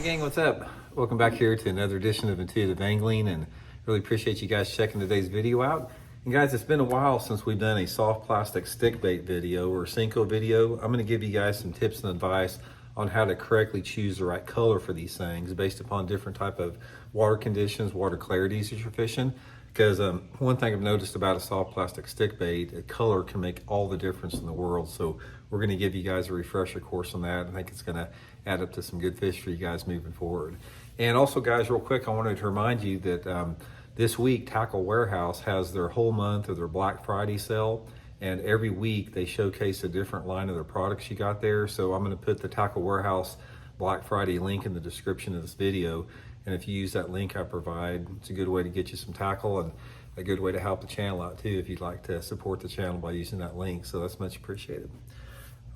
Hey gang, what's up? Welcome back here to another edition of Intuitive Angling, and really appreciate you guys checking today's video out. And guys, it's been a while since we've done a soft plastic stick bait video or Senko video. I'm gonna give you guys some tips and advice on how to correctly choose the right color for these things based upon different type of water conditions, water clarities that you're fishing. Because one thing I've noticed about a soft plastic stick bait, a color can make all the difference in the world. So we're going to give you guys a refresher course on that. I think it's going to add up to some good fish for you guys moving forward. And also guys, real quick, I wanted to remind you that this week Tackle Warehouse has their whole month of their Black Friday sale. And every week they showcase a different line of their products you got there. So I'm going to put the Tackle Warehouse Black Friday link in the description of this video. And if you use that link I provide, it's a good way to get you some tackle and a good way to help the channel out too if you'd like to support the channel by using that link. So that's much appreciated.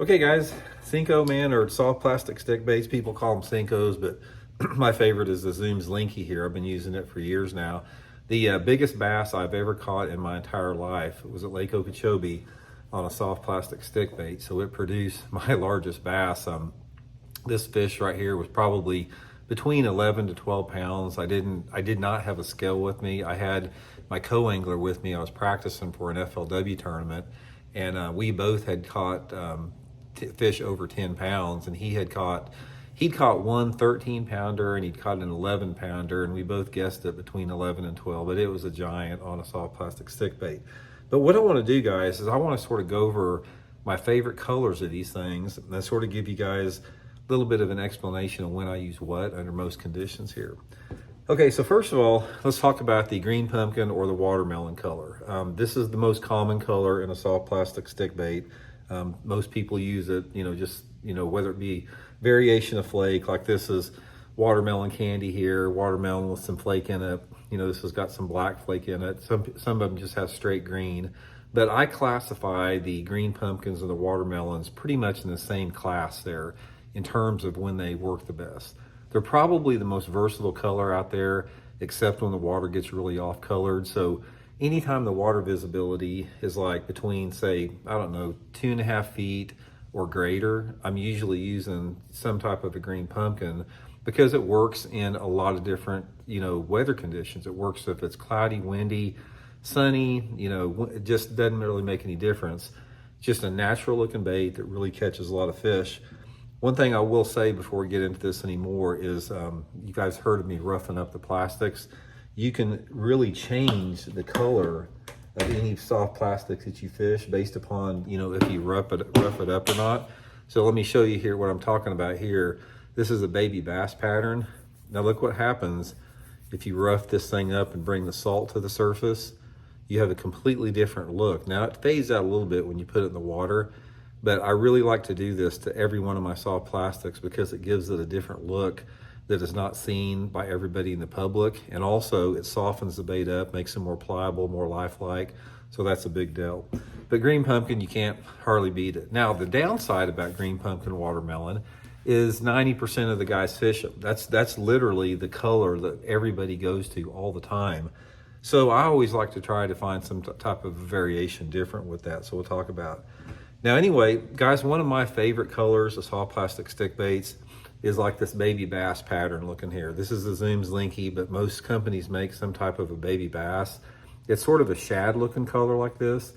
Okay guys, Senko, man, or soft plastic stick baits. People call them Senkos, but my favorite is the Zoom's Linky here. I've been using it for years now. The biggest bass I've ever caught in my entire life was at Lake Okeechobee on a soft plastic stick bait. So it produced my largest bass. This fish right here was probably between 11 to 12 pounds. I did not have a scale with me. I had my co-angler with me. I was practicing for an FLW tournament, and we both had caught fish over 10 pounds, and he'd caught one 13 pounder and he'd caught an 11 pounder, and we both guessed it between 11 and 12, but it was a giant on a soft plastic stick bait. But what I want to do, guys, is I want to sort of go over my favorite colors of these things, and I sort of give you guys little bit of an explanation of when I use what under most conditions here. Okay, so first of all, let's talk about the green pumpkin or the watermelon color. This is the most common color in a soft plastic stick bait. Most people use it, whether it be variation of flake, like this is watermelon candy here, watermelon with some flake in it. This has got some black flake in it. Some of them just have straight green. But I classify the green pumpkins and the watermelons pretty much in the same class there, in terms of when they work the best. They're probably the most versatile color out there, except when the water gets really off colored. So anytime the water visibility is like between, say, I don't know, 2.5 feet or greater, I'm usually using some type of a green pumpkin because it works in a lot of different, weather conditions. It works if it's cloudy, windy, sunny, it just doesn't really make any difference. Just a natural looking bait that really catches a lot of fish. One thing I will say before we get into this anymore is you guys heard of me roughing up the plastics. You can really change the color of any soft plastics that you fish based upon, if you rough it up or not. So let me show you here what I'm talking about here. This is a baby bass pattern. Now look what happens if you rough this thing up and bring the salt to the surface. You have a completely different look. Now it fades out a little bit when you put it in the water, but I really like to do this to every one of my soft plastics because it gives it a different look that is not seen by everybody in the public. And also it softens the bait up, makes it more pliable, more lifelike. So that's a big deal. But green pumpkin, you can't hardly beat it. Now the downside about green pumpkin watermelon is 90% of the guys fish them. That's literally the color that everybody goes to all the time. So I always like to try to find some type of variation different with that. So we'll talk about. Now anyway, guys, one of my favorite colors of soft plastic stick baits is like this baby bass pattern looking here. This is the Zoom's Linky, but most companies make some type of a baby bass. It's sort of a shad looking color like this.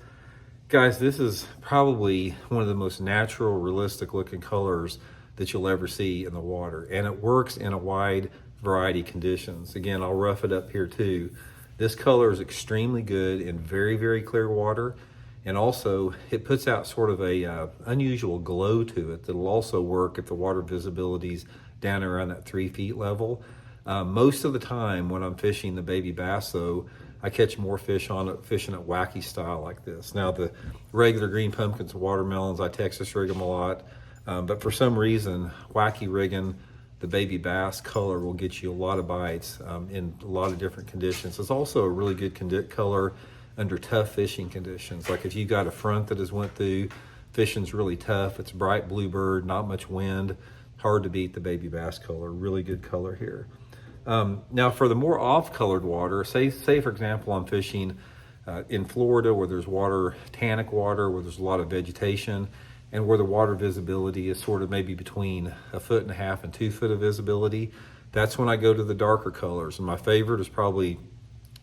Guys, this is probably one of the most natural, realistic looking colors that you'll ever see in the water. And it works in a wide variety of conditions. Again, I'll rough it up here too. This color is extremely good in very, very clear water. And also it puts out sort of a unusual glow to it that'll also work if the water visibility's down around that 3 feet level. Most of the time when I'm fishing the baby bass though, I catch more fish on it fishing at wacky style like this. Now the regular green pumpkins and watermelons, I Texas rig them a lot. But for some reason, wacky rigging the baby bass color will get you a lot of bites in a lot of different conditions. It's also a really good color under tough fishing conditions. Like if you got a front that has went through, fishing's really tough, it's bright bluebird, not much wind, hard to beat the baby bass color. Really good color here. Now for the more off-colored water, say for example I'm fishing in Florida where there's water, tannic water, where there's a lot of vegetation, and where the water visibility is sort of maybe between 1.5 feet and 2 feet of visibility, that's when I go to the darker colors. And my favorite is probably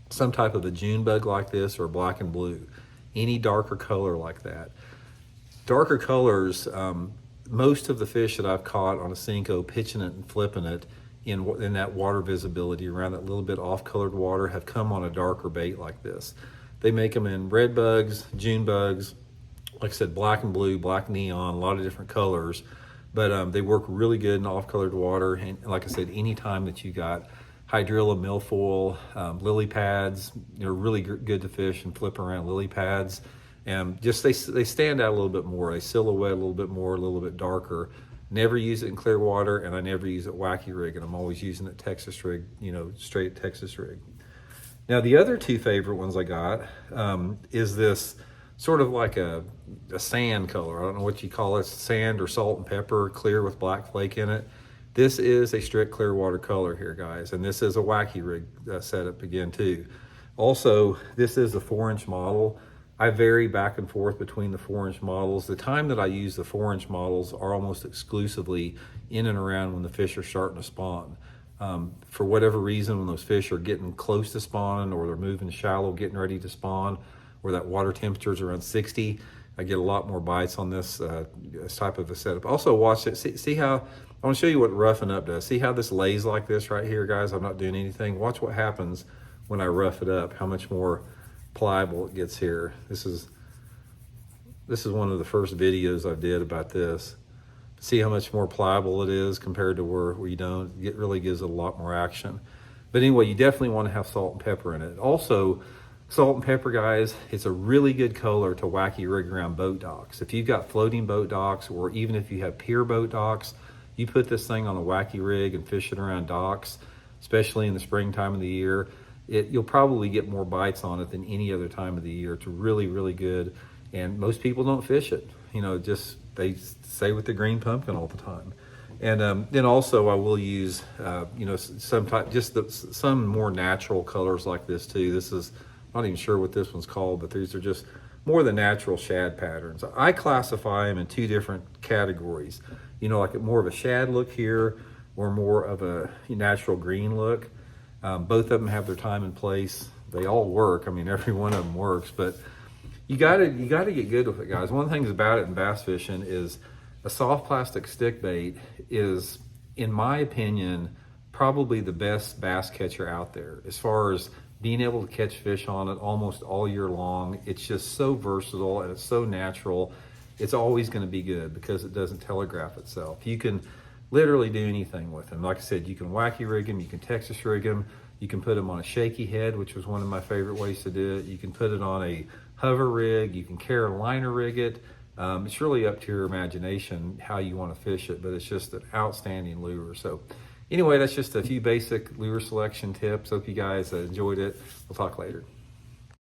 some type of a June bug like this or black and blue, any darker color like that. Darker colors, most of the fish that I've caught on a Senko, pitching it and flipping it in that water visibility around that little bit off colored water, have come on a darker bait like this. They make them in red bugs, June bugs, like I said, black and blue, black neon, a lot of different colors, but they work really good in off colored water. And like I said, anytime that you got hydrilla, milfoil, lily pads, they're really good to fish and flip around lily pads. And just they stand out a little bit more. They silhouette a little bit more, a little bit darker. Never use it in clear water, and I never use it wacky rig, and I'm always using it Texas rig, straight Texas rig. Now the other two favorite ones I got is this sort of like a sand color. I don't know what you call it, sand or salt and pepper, clear with black flake in it. This is a strict clear water color here, guys, and this is a wacky rig setup again too. Also, this is a 4-inch model. I vary back and forth between the 4-inch models. The time that I use the 4-inch models are almost exclusively in and around when the fish are starting to spawn. For whatever reason, when those fish are getting close to spawning, or they're moving shallow, getting ready to spawn, where that water temperature is around 60, I get a lot more bites on this type of a setup. Also, watch it. See how, I want to show you what roughing up does. See how this lays like this right here, guys? I'm not doing anything. Watch what happens when I rough it up, how much more pliable it gets here. This is one of the first videos I did about this. See how much more pliable it is compared to where you don't. It really gives it a lot more action. But anyway, you definitely want to have salt and pepper in it. Also, salt and pepper, guys, it's a really good color to wacky rig around boat docks. If you've got floating boat docks, or even if you have pier boat docks, you put this thing on a wacky rig and fish it around docks, especially in the springtime of the year. You'll probably get more bites on it than any other time of the year. It's really, really good. And most people don't fish it. Just they stay with the green pumpkin all the time. And then also I will use, some more natural colors like this too. This is, I'm not even sure what this one's called, but these are just more the natural shad patterns. I classify them in two different categories. Like more of a shad look here, or more of a natural green look. Both of them have their time and place. They all work. I mean, every one of them works, but you gotta get good with it, guys. One of the things about it in bass fishing is a soft plastic stick bait is, in my opinion, probably the best bass catcher out there as far as being able to catch fish on it almost all year long. It's just so versatile and it's so natural. It's always going to be good because it doesn't telegraph itself. You can literally do anything with them. Like I said, you can wacky rig them, you can Texas rig them, you can put them on a shaky head, which was one of my favorite ways to do it. You can put it on a hover rig, you can Carolina rig it. It's really up to your imagination how you want to fish it, but it's just an outstanding lure. So anyway, that's just a few basic lure selection tips. Hope you guys enjoyed it. We'll talk later.